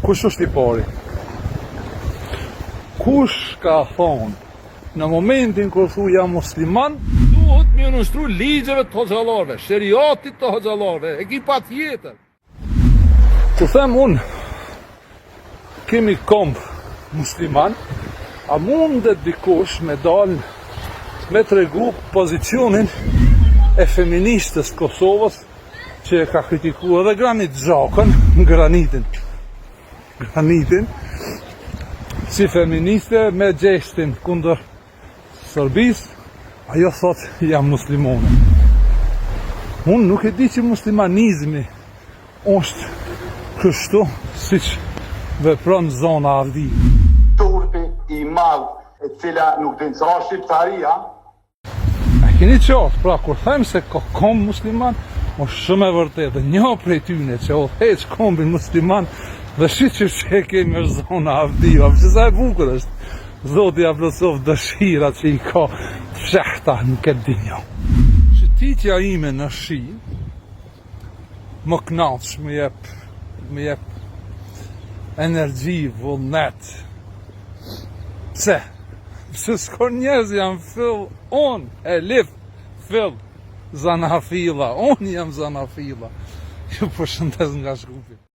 Kush është i pari? Kush ka thonë në momentin kur thu jam musliman, duhet me nështru ligjeve të hoxhallarëve, sheriatit të hoxhallarëve, e ki pa tjetër. Ku them unë, kemi komb musliman, a mundet dikush me dalë me tregu pozicionin e feministës Kosovës që e ka kritikuar edhe Granit Xhakën, granitin, si feministe me gjestin kundër Serbis, ajo thot jam muslimone. Unë nuk e di që muslimanizmi është kështu siç vepron zona Avdi. Turpi i madh e cila nuk din sa është shqiptaria. A keni qartë, pra kur them se ka komb musliman, është shumë e vërtetë. Një prej tyne që o heq kombin musliman dhe shqit që e kemi është zona Avdiva, që sa e bukur është. Zoti ja plotësof dëshirat që i ka fshehta në këtë dinjë. Shëtitja ime në shi më knaqsh, më jep energji, vullnet. Pse? Pse s'ka njerëz jam fill, unë e lif fill zanafilla, unë jam zanafilla. Ju përshëndes nga Shkupi.